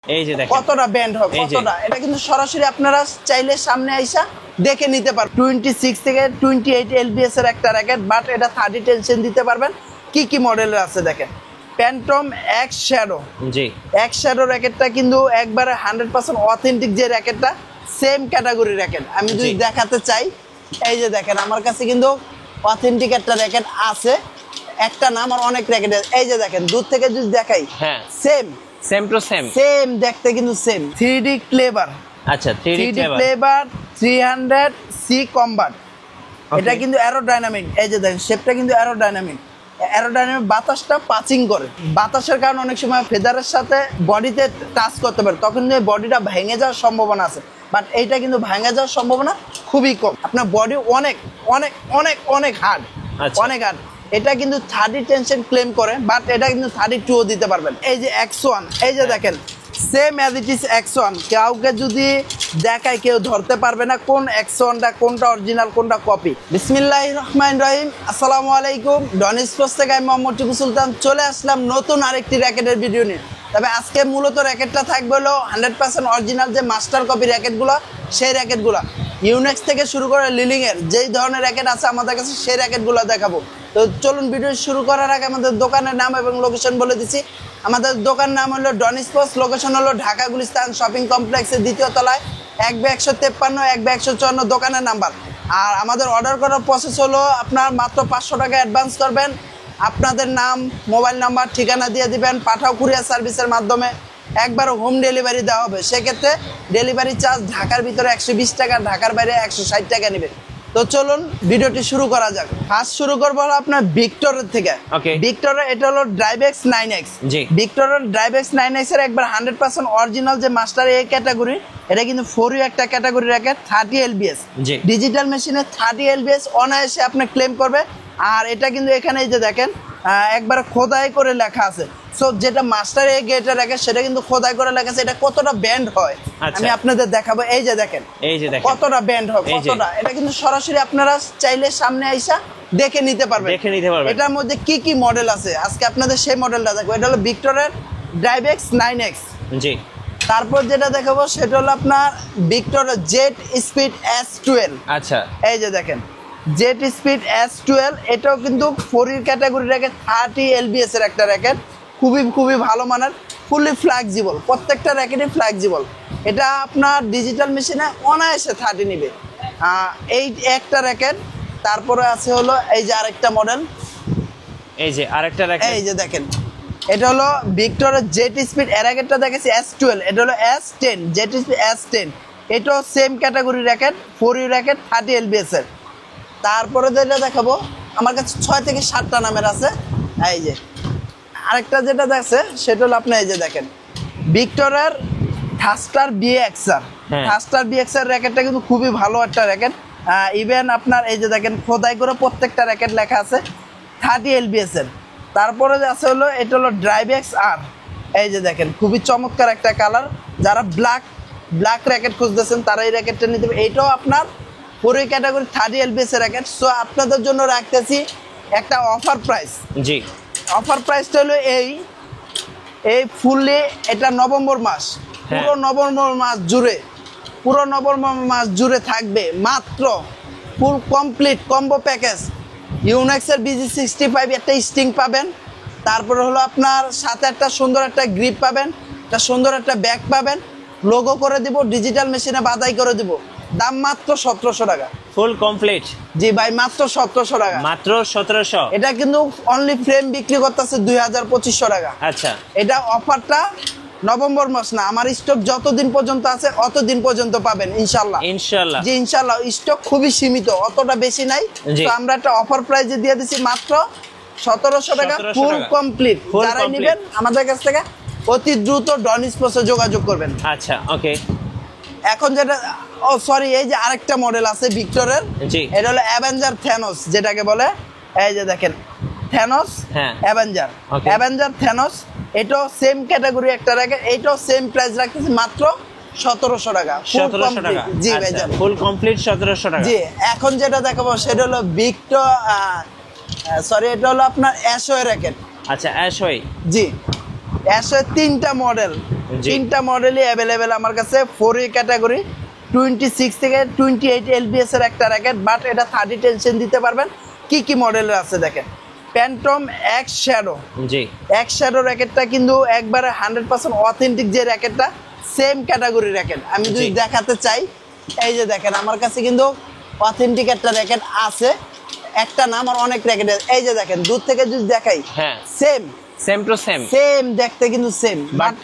এই যে দেখেন কতটা ব্যান্ড হবে, কতটা এটা কিন্তু সরাসরি আপনারা চাইলে সামনে আইসা দেখে নিতে পারবেন। 26 থেকে 28 এলবিএস এর একটা র্যাকেট, বাট এটা 30 টেনশন দিতে পারবেন। কি কি মডেলের আছে দেখেন। প্যান্টম এক্স শ্যাডো, জি এক্স শ্যাডো র্যাকেটটা কিন্তু একবারে 100% অথেন্টিক যে র্যাকেটটা, সেম ক্যাটাগরি র্যাকেট। আমি যদি দেখাতে চাই, এই যে দেখেন আমার কাছে কিন্তু অথেন্টিক একটা র্যাকেট আছে, একটা না আমার অনেক র্যাকেট। এই যে দেখেন দূর থেকে যদি দেখাই, হ্যাঁ same same to same, same দেখতে কিন্তু সেম। 3D ক্লেভার, আচ্ছা 3D ক্লেভার 300 সি কম্বাট। এটা কিন্তু অ্যারোডাইনামিক, এই যে দেখেন শেপটা কিন্তু অ্যারোডাইনামিক। অ্যারোডাইনামিক বাতাসটা পাচিং করে, বাতাসের কারণে অনেক সময় ফেদারের সাথে বডিতে টাচ করতে পারে, তখন কিন্তু বডিটা ভেঙে যাওয়ার সম্ভাবনা আছে। বাট এইটা কিন্তু ভেঙে যাওয়ার সম্ভাবনা খুবই কম। আপনার বডি অনেক অনেক অনেক অনেক হার্ড, অনেক হার্ড। এটা কিন্তু 30 টেনশন ক্লেম করে, বাট এটা কিন্তু 32ও দিতে পারবেন। এই যে X1, এই যে দেখেন same as it is X1। কাউকে যদি দেখায় কেউ ধরতে পারবে না কোন X1টা কোনটা অরিজিনাল কোনটা কপি। বিসমিল্লাহির রহমানির রহিম, আসসালামু আলাইকুম। ডনি স্পোর্টস থেকে আমি মোহাম্মদ টিপু সুলতান চলে আসলাম নতুন আরেকটি র্যাকেটের ভিডিও নিয়ে। তবে আজকে মূলত র্যাকেটটা থাকবে হলো 100% অরিজিনাল যে মাস্টার কপি র্যাকেটগুলো, সেই র্যাকেটগুলো ইউনেক্স থেকে শুরু করে লিলিংয়ের যেই ধরনের র্যাকেট আছে আমাদের কাছে, সেই র্যাকেটগুলো দেখাবো। তো চলুন ভিডিও শুরু করার আগে আমাদের দোকানের নাম এবং লোকেশন বলে দিচ্ছি। আমাদের দোকান নাম হলো ডনি স্পোর্টস, লোকেশন হলো ঢাকা গুলিস্তান শপিং কমপ্লেক্সের 2য় তলায়, 1/153, 1/154 দোকানের নাম্বার। আর আমাদের অর্ডার করার প্রসেস হলো আপনার মাত্র 500 টাকা অ্যাডভান্স করবেন, আপনাদের নাম মোবাইল নাম্বার ঠিকানা দিয়ে দিবেন, পাঠাও কুরিয়ার সার্ভিসের মাধ্যমে একবার হোম ডেলিভারি দেওয়া হবে। সেক্ষেত্রে ডেলিভারি চার্জ ঢাকার ভিতরে 120 টাকা, ঢাকার বাইরে 160 টাকা নেবে। তো চলুন ভিডিওটি শুরু করা যাক। ফার্স্ট শুরু করবো হলো আপনার ভিক্টরের থেকে। ভিক্টরের এটা হলো ড্রাইভএক্স 9X। ভিক্টরের ড্রাইভএক্স 9X এর একবার 100% অরিজিনাল যে মাস্টার এই ক্যাটাগরি, এটা কিন্তু 4U একটা ক্যাটাগরি র্যাকেট, 30 এলবিএস ডিজিটাল মেশিনে 30 এলবিএস অনায়াসে আপনি ক্লেম করবে। আর এটা কিন্তু এখানে এই যে দেখেন একবার খোদাই করে লেখা আছে। সো যেটা মাস্টার এই গেটে রাখে সেটা কিন্তু খোদাই করে লেখা আছে। এটা কতটা ব্যান্ড হয় আমি আপনাদের দেখাবো। এই যে দেখেন কতটা ব্যান্ড হয়, কতটা। এটা কিন্তু সরাসরি আপনারা চাইলে সামনে আইসা দেখে নিতে পারবেন। এটার মধ্যে কি কি মডেল আছে আজকে আপনাদের সেই মডেলটা দেখবো। এটা হলো ভিক্টরের ড্রাইভএক্স 9X। জি, তারপর যেটা দেখাবো সেটা হলো আপনার ভিক্টরের জেট স্পিড S12। আচ্ছা, এই যে দেখেন জেট স্পিড S12, এটাও কিন্তু 4U ক্যাটাগরি র্যাকেট, 30 এলবিএস এর একটা র্যাকেট, খুবই ভালো মানের, ফুলি ফ্লেক্সিবল, প্রত্যেকটা র্যাকেটই ফ্লেক্সিবল। এটা আপনার ডিজিটাল মেশিনে অনায়াসে 30 নিবে। এই একটা র্যাকেট। তারপরে আছে হলো এই যে আরেকটা মডেল, এই যে আরেকটা র্যাকেট, এই যে দেখেন এটা হলো ভিক্টরের জেট স্পিড। এর র্যাকেটটা দেখেছি S12, এটা হলো S10, জেট স্পিড S10। এটাও same category racket, 4U racket, 30 lbs এর। তারপরে যেটা দেখাবো আমার কাছে 6 থেকে 7টা নামের আছে। এই যে আরেকটা যেটা দেখছে সেটা হলো আপনার এই যে দেখেন ভিক্টরের থাস্টার BXR। থাস্টার BXR র্যাকেটটা কিন্তু খুবই ভালো একটা র্যাকেট। ইভেন আপনার এই যে দেখেন খোদাই করে প্রত্যেকটা র্যাকেট লেখা আছে, 30 এলবিএস এর। তারপরে আছে হলো এটা হলো ড্রাইভএক্স R। এই যে দেখেন খুবই চমৎকার একটা কালার। যারা ব্ল্যাক র্যাকেট খুঁজতেছেন তারা এই র্যাকেটটা নিতে পারবে। এইটাও আপনার 4U ক্যাটাগরি 30 এলবিএস এর র্যাকেট। সো আপনাদের জন্য রাখতেছি একটা অফার প্রাইস। জি, অফার প্রাইসটা হলো এই ফুললি এটা নভেম্বর মাস, পুরো নভেম্বর মাস জুড়ে থাকবে মাত্র ফুল কমপ্লিট কম্বো প্যাকেজ। ইউনেক্সের BG65 একটা স্টিং পাবেন, তারপরে হলো আপনার সাথে একটা সুন্দর একটা গ্রিপ পাবেন, একটা সুন্দর একটা ব্যাগ পাবেন, লোগো করে দিব, ডিজিটাল মেশিনে বাদাই করে দিব। দাম মাত্র 1700 টাকা, ফুল কমপ্লিট। জি ভাই, মাত্র 1700 টাকা, মাত্র 1700। এটা কিন্তু অনলি ফ্রেম বিক্রি করতেছে 2000-2500 টাকা। আচ্ছা, এটা অফারটা নভেম্বর মাস না, আমার স্টক যতদিন পর্যন্ত আছে অতদিন পর্যন্ত পাবেন ইনশাআল্লাহ। জি ইনশাআল্লাহ, স্টক খুবই সীমিত, অতটা বেশি নাই। তো আমরা একটা অফার প্রাইসে দিয়ে দিছি মাত্র 1700 টাকা, ফুল কমপ্লিট। যারা নেবেন আমাদের কাছ থেকে অতি দ্রুত ডনি স্পোর্টসে যোগাযোগ করবেন। আচ্ছা, ওকে। এখন যেটা এই যে আরেকটা মডেল আছে ভিক্টরের, এটা হলো অ্যাভেঞ্জার থ্যানোস যেটাকে বলে। এই যে দেখেন থ্যানোস অ্যাভেঞ্জার থ্যানোস, এটাও সেম ক্যাটাগরি একটা র্যাকেট। এটাও সেম প্রাইস রাখতেছি মাত্র 1700 টাকা, 1700 টাকা। জি ভাই, ফুল কমপ্লিট 1700 টাকা। জি, এখন যেটা দেখাবো সেটা হলো এটা হলো আপনার অ্যাশওয়ে র্যাকেট। আচ্ছা, অ্যাশওয়ে। জি, অ্যাশওয়ে 3টা মডেল, তিনটা মডেলই অ্যাভেলেবেল আমার কাছে 4A ক্যাটাগরি 26 থেকে 28 এলবিএস এর একটা র্যাকেট, বাট এটা 30 টেনশন দিতে পারবেন। কি মডেলের আছে দেখেন, প্যান্টম এক্স শ্যাডো। জি, এক্স শ্যাডো র্যাকেটটা কিন্তু একবারে 100% অথেন্টিক যে র্যাকেটটা, সেম ক্যাটাগরি র্যাকেট। আমি যদি দেখাতে চাই, এই যে দেখেন আমার কাছে কিন্তু অথেন্টিক একটা র্যাকেট আছে, একটা না আমার অনেক র্যাকেট। এই যে দেখেন দূর থেকে যদি দেখাই, হ্যাঁ সেম টু সেম দেখতে কিন্তু সেম, বাট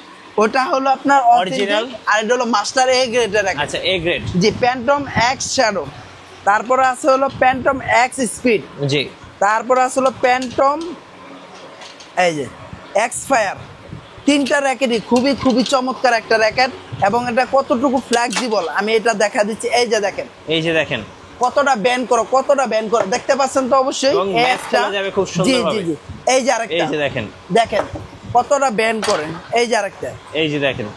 ওটা হলো আপনার অরিজিনাল আর এটা হলো মাস্টার এ গ্রেডের র্যাকেট। আচ্ছা, A grade. G, phantom x shadow, তারপরে আছে হলো প্যান্টম এক্স স্পিড। জি, তারপরে আছে হলো প্যান্টম এই যে এক্স ফায়ার। তিনটা র্যাকেটই খুবই চমৎকার একটা র্যাকেট, এবং এটা কতটুকু ফ্লেক্সিবল আমি এটা দেখা দিচ্ছি। এই যে দেখেন কতটা ব্যান্ড করো দেখতে পাচ্ছেন তো অবশ্যই। একটা খুব সুন্দর জি এই যে আরেকটা, এই যে দেখেন কতটা ব্যান্ড করেন। এই যে আরেকটা, এই যে দেখেন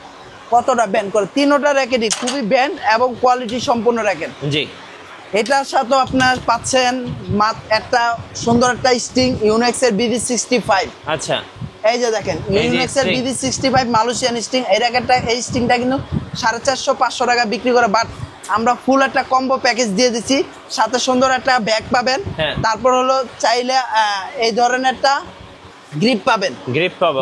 কতটা ব্যান্ড করে। তিনটা র্যাকেটই খুবই ব্যান্ড এবং কোয়ালিটি সম্পূর্ণ র্যাকেট। জি, এটার সাথে আপনার পাচ্ছেন একটা সুন্দর একটা স্টিং ইউনেক্স এর BD65। আচ্ছা, এই যে দেখেন ইউনেক্স এর BD65 মালয়েশিয়ান স্টিং। এই র্যাকেটটা, এই স্টিংটা কিন্তু 450-500 টাকা বিক্রি করে, বাট আমরা ফুল একটা কম্বো প্যাকেজ দিয়ে দিচ্ছি, সাথে সুন্দর একটা ব্যাগ পাবেন। তারপর হলো চাইলে এই ধরনের একটা গ্রিপ পাবেন।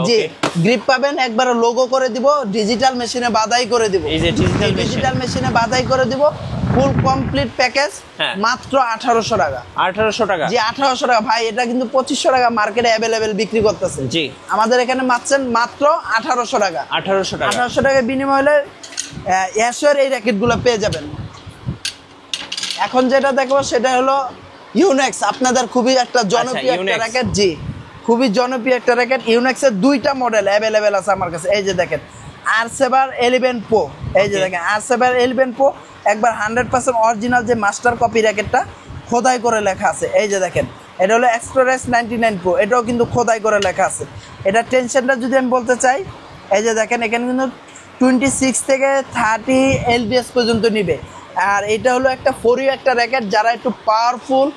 জি, গ্রিপ পাবেন, একবার লোগো করে দিব, ডিজিটাল মেশিনে বাধাই করে দিব। এই যে ডিজিটাল মেশিনে বাধাই করে দিব, ফুল কমপ্লিট প্যাকেজ মাত্র 1800 টাকা। 1800 টাকা? জি, 1800 টাকা ভাই। এটা কিন্তু 2500 টাকা মার্কেটে অ্যাভেলেবেল বিক্রি করতেছে। জি, আমাদের এখানে মাত্র 1800 টাকা। 1800 টাকা বিনিময় হলে অ্যাশোর এই র্যাকেটগুলো পেয়ে যাবেন। এখন যেটা দেখবো সেটা হলো ইউনেক্স, আপনাদের খুবই একটা জনপ্রিয় একটা র্যাকেট। জি, খুবই জনপ্রিয় একটা র্যাকেট। ইউনেক্সের দুইটা মডেল অ্যাভেলেবেল আছে আমার কাছে। এই যে দেখেন R7 11 Pro। এই যে দেখেন R7 11 Pro, একবার 100% অরিজিনাল যে মাস্টার কপি র্যাকেটটা খোদাই করে লেখা আছে। এই যে দেখেন এটা হলো এক্সপ্রেস 99 Pro, এটাও কিন্তু খোদাই করে লেখা আছে। এটা টেনশনটা যদি আমি বলতে চাই, এই যে দেখেন এখানে কিন্তু 26 থেকে 30 এলবিএস পর্যন্ত নিবে। আর এটা হলো একটা 4U একটা র্যাকেট, যারা একটু পাওয়ারফুল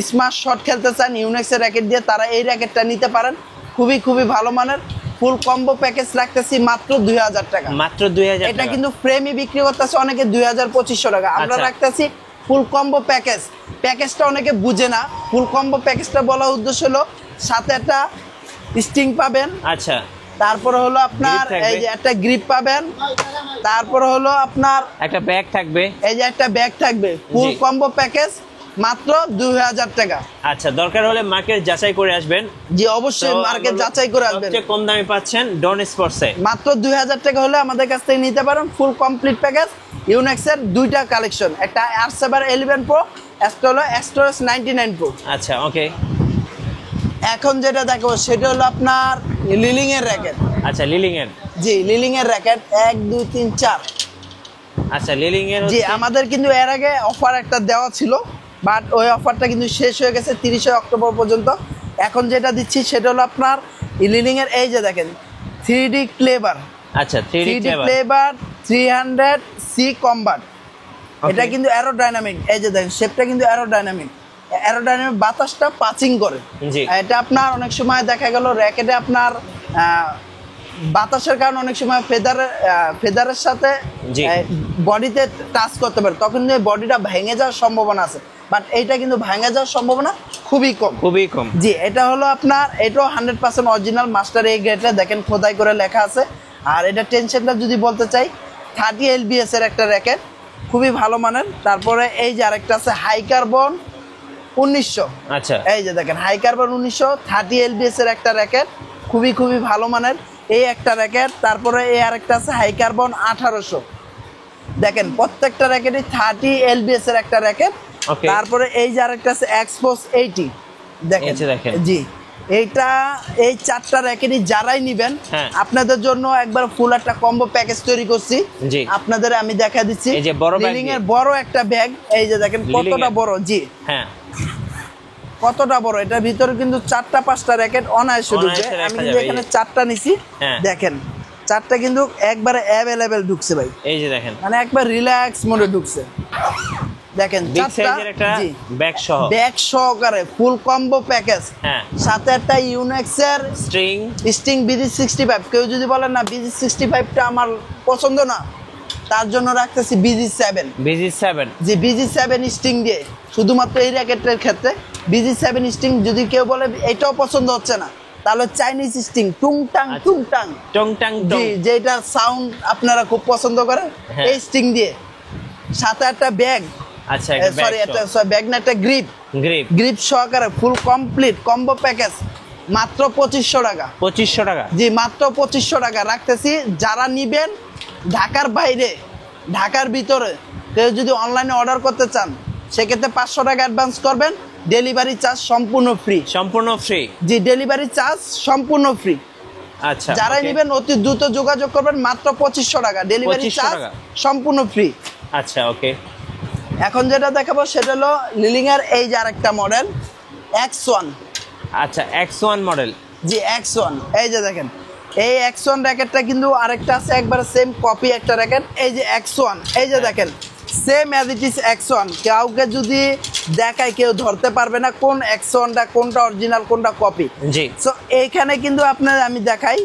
স্মার্ট শট খেলতে চান ইউনেক্সের র্যাকেট দিয়ে, তারা এই র্যাকেটটা নিতে পারেন। খুবই ভালো মানের, ফুল কম্বো প্যাকেজ রাখতেছি মাত্র 2000 টাকা। মাত্র 2000 টাকা? এটা কিন্তু ফ্রেমই বিক্রি করতেছে অনেকে 2000-2500 টাকা। আমরা রাখতেছি ফুল কম্বো প্যাকেজ। প্যাকেজটা অনেকে বুঝে না, ফুল কম্বো প্যাকেজটা বলার উদ্দেশ্য হলো সাথে একটা স্টিং পাবেন। আচ্ছা, তারপরে হলো আপনার এই যে একটা গ্রিপ পাবেন, তারপরে হলো আপনার একটা ব্যাগ থাকবে। এই যে একটা ব্যাগ থাকবে, ফুল কম্বো প্যাকেজ মাত্র 2000 টাকা। আচ্ছা, দরকার হলে মার্কেট যাচাই করে আসবেন। জি, অবশ্যই মার্কেট যাচাই করে আসবেন। সবচেয়ে কম দামে পাচ্ছেন ডন স্পোর্টসে, মাত্র 2000 টাকা হলে আমাদের কাছ থেকে নিতে পারেন ফুল কমপ্লিট প্যাকেজ। ইউনেক্সের দুইটা কালেকশন, একটা R7 11 Pro, একটা হলো এক্সট্রাস 99 Pro। আচ্ছা, ওকে। এখন যেটা দেখো সেটা হলো আপনার লিলিং এর র্যাকেট। আচ্ছা, লিলিং এর? জি, লিলিং এর র্যাকেট 1 2 3 4। আচ্ছা, লিলিং এর? জি, আমাদের কিন্তু এর আগে অফার একটা দেওয়া ছিল, বাট ওই অফারটা কিন্তু শেষ হয়ে গেছে 30 অক্টোবর পর্যন্ত। এখন যেটা দিচ্ছি সেটা হলো আপনার লিলিং এর, এই যে দেখেন 3D ক্লেভার। আচ্ছা, 3D ক্লেভার 300C কম্বাট। এটা কিন্তু অ্যারোডাইনামিক। এই যে দেখেন শেপটা কিন্তু অ্যারোডাইনামিক বাতাসটা পাচিং করে। এটা আপনার অনেক সময় দেখা গেল র্যাকেটে আপনার বাতাসের কারণে অনেক সময় ফেদারের সাথে বডিতে টাচ করতে পারে, তখন বডিটা ভেঙে যাওয়ার সম্ভাবনা আছে, বাট এইটা কিন্তু ভেঙে যাওয়ার সম্ভাবনা খুবই কম। জি, এটা হলো আপনার, এটাও 100% অরিজিনাল মাস্টার এই গ্রেডে দেখেন খোদাই করে লেখা আছে। আর এটা টেনশনটা যদি বলতে চাই, 30 এলবিএস এর একটা র্যাকেট, খুবই ভালো মানের। তারপরে এই যে আরেকটা আছে হাই কার্বন 1900। আচ্ছা, এই যে দেখেন হাই কার্বন 1900 30 এলবিএস এর একটা র্যাকেট, খুবই ভালো মানের এই একটা র্যাকেট। তারপরে এই আরেকটা আছে হাই কার্বন 1800। দেখেন প্রত্যেকটা র্যাকেটই 30 এলবিএস এর একটা র্যাকেট। তারপরে এই যে আরেকটা আছে এক্সপোস 80। দেখেন জি, এইটা এই চারটা র্যাকেটই যারাই নিবেন আপনাদের জন্য একবার ফুল একটা কম্বো প্যাকেজ তৈরি করছি, আপনাদের আমি দেখা দিচ্ছি। লিলিং এর বড় একটা ব্যাগ, এই যে দেখেন কতটা বড়। জি হ্যাঁ, কতটা বড়। এটার ভিতরে কিন্তু 4-5টা র্যাকেট অনায়াসে ঢুকছে। আমি যে এখানে 4টা নিছি, দেখেন 4টা কিন্তু একবারে অ্যাভেলেবেল ঢুকছে ভাই। এই যে দেখেন, মানে একবার রিল্যাক্স মোডে ঢুকছে। দেখেন বিগ সাইজের একটা ব্যাগ সহ, ব্যাগ সহকারে ফুল কম্বো প্যাকেজ। হ্যাঁ, সাথে একটা ইউনেক্স এর স্টিং BG65। কেউ যদি বলেন না BG65টা আমার পছন্দ না, তার জন্য রাখতেছি BG7। জি, BG7 স্টিং দিয়ে শুধুমাত্র এই র্যাকেটের ক্ষেত্রে BG7 স্টিং। যদি কেউ বলে এটাও পছন্দ হচ্ছে না, তাহলে চাইনিজ স্টিং টুংটাং টুংটাং টংটাং, জি, যেটা সাউন্ড আপনারা খুব পছন্দ করেন, এই স্টিং দিয়ে। সাথে একটা ব্যাগ, আচ্ছা সরি একটা ব্যাগ না, একটা গ্রিপ সহকারে ফুল কমপ্লিট কম্বো প্যাকেজ মাত্র 2500 টাকা। 2500 টাকা, জি মাত্র 2500 টাকা রাখতেছি। যারা নিবেন ঢাকার বাইরে, ঢাকার ভিতরে কেউ যদি অনলাইনে অর্ডার করতে চান, সেক্ষেত্রে 500 টাকা অ্যাডভান্স করবেন, ডেলিভারি চার্জ সম্পূর্ণ ফ্রি। সম্পূর্ণ ফ্রি? জি, ডেলিভারি চার্জ সম্পূর্ণ ফ্রি। আচ্ছা, যারাই নেবেন অতি দ্রুত যোগাযোগ করবেন, মাত্র 2500 টাকা, ডেলিভারি চার্জ সম্পূর্ণ ফ্রি। আচ্ছা, ওকে। এখন যেটা দেখাবো সেটা হলো লিলিং এর এই যে আরেকটা মডেল X1। আচ্ছা, X1 মডেল। জি, X1। এই যে দেখেন, এই X1 র্যাকেটটা কিন্তু আরেকটা আছে একবারে সেম কপি একটা র্যাকেট। এই যে X1, এই যে দেখেন same as it is X1। কাউকে যদি দেখায় কেউ ধরতে পারবে না কোন X1টা কোনটা অরিজিনাল কোনটা কপি। জি, সো এইখানে কিন্তু আপনার আমি দেখাই,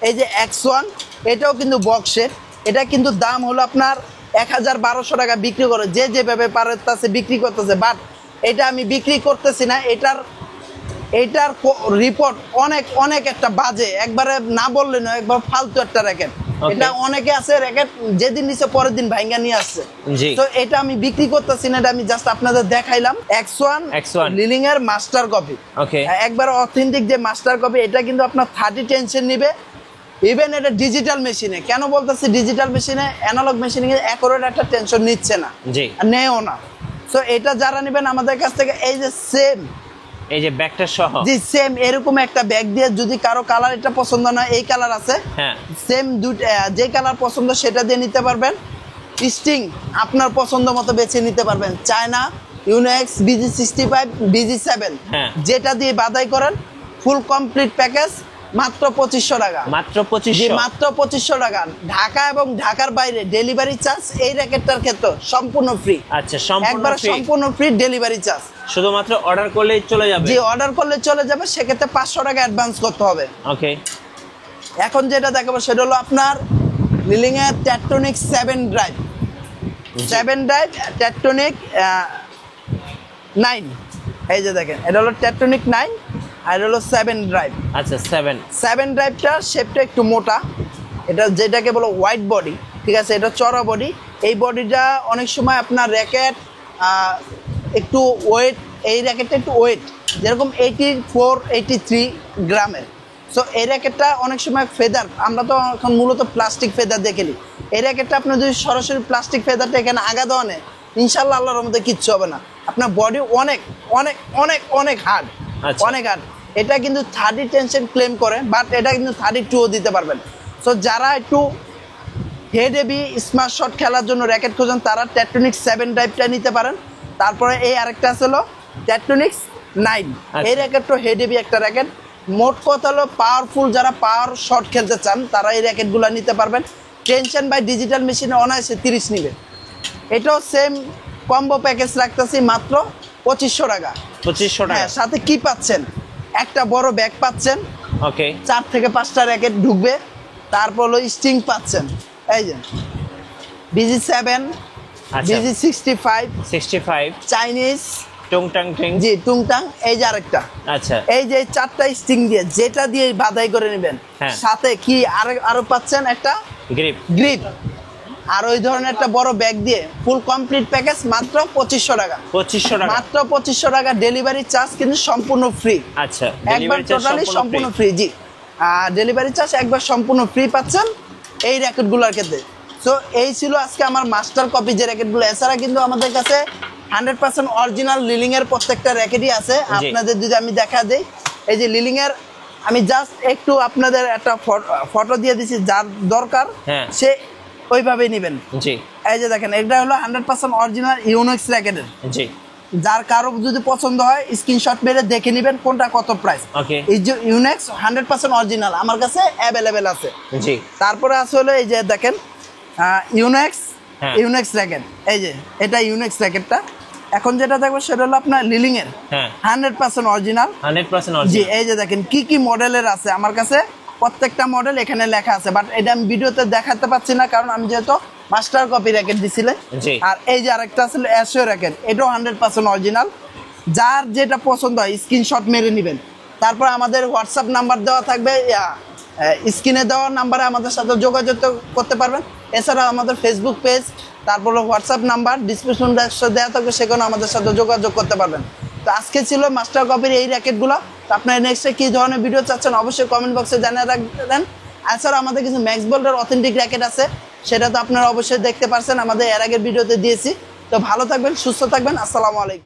এই যে X1, এটাও কিন্তু বক্সের। এটা কিন্তু দাম হলো আপনার 1200 টাকা বিক্রি করে, যে যেভাবে পারতেছে বিক্রি করতেছে। বাট এটা আমি বিক্রি করতেছি না। এটার রিপোর্ট অনেক অনেক একটা বাজে, একবারে না বললে নয়, একবার ফালতু একটা র্যাকেট। এটা অনেকে আছে র্যাকেট যেদিন নিচে পরের দিন ভাঙ্গা নিয়ে আসছে। তো এটা আমি বিক্রি করতেছি না, এটা আমি জাস্ট আপনাদের দেখাইলাম। X1 লিলিং এর মাস্টার কপি, একবার অথেন্টিক যে মাস্টার কপি। এটা কিন্তু আপনার 30 টেনশন নিবে। ইভেন এটা ডিজিটাল মেশিনে, কেন বলতেছি ডিজিটাল মেশিনে, অ্যানালগ মেশিনে অ্যাকুরেট একটা টেনশন নিচ্ছে না, নেও না। সো এটা যারা নেবেন আমাদের কাছ থেকে, এই যে সেম এই যে ব্যাগটা সহ, জি সেম এরকম একটা ব্যাগ দিয়ে, যদি কারো কালার এটা পছন্দ না, এই কালার আছে, সেম দুইটা যে কালার পছন্দ সেটা দিয়ে নিতে পারবেন। স্টিং আপনার পছন্দ মতো বেছে নিতে পারবেন। চায়না, ইউনেক্স, BG65, BG7 যেটা দিয়ে বাদাই করেন, ফুল কমপ্লিট প্যাকেজ মাত্র 2500 টাকা। মাত্র 2500? মাত্র 2500 টাকা। ঢাকা এবং ঢাকার বাইরে ডেলিভারি চার্জ এই র্যাকেটটার ক্ষেত্রে সম্পূর্ণ ফ্রি। আচ্ছা, সম্পূর্ণ ফ্রি ডেলিভারি চার্জ। শুধুমাত্র অর্ডার করলেই চলে যাবে? জি, অর্ডার করলে চলে যাবে। সেক্ষেত্রে 500 টাকা অ্যাডভান্স করতে হবে। ওকে। এখন যেটা দেখাবো সেটা হলো আপনার লিলিং এর টেকটনিক 7 ড্রাইভ টেকটনিক 9। এই যে দেখেন, এটা হলো টেকটনিক 9 আর হলো 7 ড্রাইভ। আচ্ছা, 7 ড্রাইভটা শেপটা একটু মোটা। এটা যেটাকে বলো হোয়াইট বডি, ঠিক আছে, এটা চড়া বডি। এই বডিটা অনেক সময় আপনার র্যাকেট একটু ওয়েট, এই র্যাকেটটা একটু ওয়েট, যেরকম 84, 83 গ্রামের। সো এই র্যাকেটটা অনেক সময় ফেদার, আমরা তো এখন মূলত প্লাস্টিক ফেদার দেখেনি। এই র্যাকেটটা আপনার যদি সরাসরি প্লাস্টিক ফেদারটা এখানে আগা দেওয়া নেয়, ইনশাল্লাহ আল্লাহর মধ্যে কিচ্ছু হবে না। আপনার বডি অনেক অনেক অনেক অনেক হার্ড, অনেক হার্ড। এটা কিন্তু 30 টেনশন ক্লেম করে, বাট এটা কিন্তু 32ও দিতে পারবেন। সো যারা একটু হেড হেভি স্মার্ট শট খেলার জন্য র্যাকেট খোঁজেন, তারা টেকটনিক 7 ড্রাইভটা নিতে পারেন। তারপরে এই আরেকটা আছে হলো টেকটনিক 9। এই র্যাকেটটা হেড হেভি একটা র্যাকেট। মোট কথা হলো পাওয়ারফুল, যারা পাওয়ার শট খেলতে চান তারা এই র্যাকেটগুলো নিতে পারবেন। টেনশন বাই ডিজিটাল মেশিনে অনায়াসে 30 নিবে। এটাও সেম কম্বো প্যাকেজ রাখতেছি মাত্র 2500 টাকা। 2500 টাকা। হ্যাঁ, সাথে কি পাচ্ছেন? একটা বড় ব্যাগ পাচ্ছেন, ওকে, 4 থেকে 5টা র্যাকেট ঢুকবে। তারপর হলো স্টিং পাচ্ছেন, এই যে BG7, BG65 চাইনিজ টুংটাং টিং, জি টুংটাং। এই যে আরেকটা, আচ্ছা, এই যে 4টা স্টিং দিয়ে যেটা দিয়ে বাদাই করে নেবেন, সাথে কি আরো পাচ্ছেন একটা গ্রিপ আর ওই ধরনের একটা বড় ব্যাগ দিয়ে ফুল কমপ্লিট প্যাকেজ মাত্র 2500 টাকা। 2500 টাকা, মাত্র 2500 টাকা। ডেলিভারি চার্জ কিন্তু সম্পূর্ণ ফ্রি। আচ্ছা, একবার টোটালি সম্পূর্ণ ফ্রি। জি, আর ডেলিভারি চার্জ একবার সম্পূর্ণ ফ্রি পাচ্ছেন এই র্যাকেটগুলোর ক্ষেত্রে। সো এই ছিল আজকে আমার মাস্টার কপি যে র্যাকেটগুলো। এছাড়া কিন্তু আমাদের কাছে 100% অরিজিনাল লিলিং এর প্রত্যেকটা র্যাকেটই আছে। আপনাদের যদি আমি দেখা দেই, এই যে লিলিং এর আমি জাস্ট একটু আপনাদের একটা ফটো দিয়ে দিছি, যার দরকার সে ওইভাবেই নেবেন। জি, এই যে দেখেন, এটা হলো 100% অরিজিনাল ইউনেক্স র্যাকেটের। জি, যার কারো যদি পছন্দ হয় স্ক্রিনশট মেরে দেখে নেবেন কোনটা কত প্রাইস। এই যে ইউনেক্স 100% অরিজিনাল আমার কাছে অ্যাভেলেবেল আছে। জি, তারপরে আছে হলো এই যে দেখেন ইউনেক্স র্যাকেট। এই যে এটা ইউনেক্স র্যাকেটটা এখন যেটা দেখবো সেটা হলো আপনার লিলিং এর হ্যাঁ 100% অরিজিনাল। 100% জি অরিজিনাল। এই যে দেখেন কি কি মডেলের আছে আমার কাছে, প্রত্যেকটা মডেল এখানে লেখা আছে, বাট এটা আমি ভিডিওতে দেখাতে পাচ্ছি না কারণ আমি যেহেতু মাস্টার কপি র্যাকেট দিছিলে। জি। আর এই যে আরেকটা আছে অ্যাশিও র্যাকেট, এটাও 100% অরিজিনাল। যার যেটা পছন্দ হয় স্ক্রিনশট মেরে নেবেন। তারপর আমাদের হোয়াটসঅ্যাপ নাম্বার দেওয়া থাকবে, স্ক্রিনে দেওয়া নাম্বারে আমাদের সাথে যোগাযোগ করতে পারবেন। এছাড়াও আমাদের ফেসবুক পেজ, তারপর হোয়াটসঅ্যাপ নাম্বার ডিসক্রিপশন বক্সে দেওয়া থাকবে, সেখানে আমাদের সাথে যোগাযোগ করতে পারবেন। তো আজকে ছিল মাস্টার কপির এই র্যাকেটগুলো। তো আপনারা নেক্সটে কী ধরনের ভিডিও চাচ্ছেন অবশ্যই কমেন্ট বক্সে জানিয়ে রাখবেন। এছাড়াও আমাদের কিছু ম্যাক্স বোল্টের অথেন্টিক র্যাকেট আছে, সেটা তো আপনারা অবশ্যই দেখতে পারছেন, আমাদের এর আগের ভিডিওতে দিয়েছি। তো ভালো থাকবেন, সুস্থ থাকবেন, আসসালামু আলাইকুম।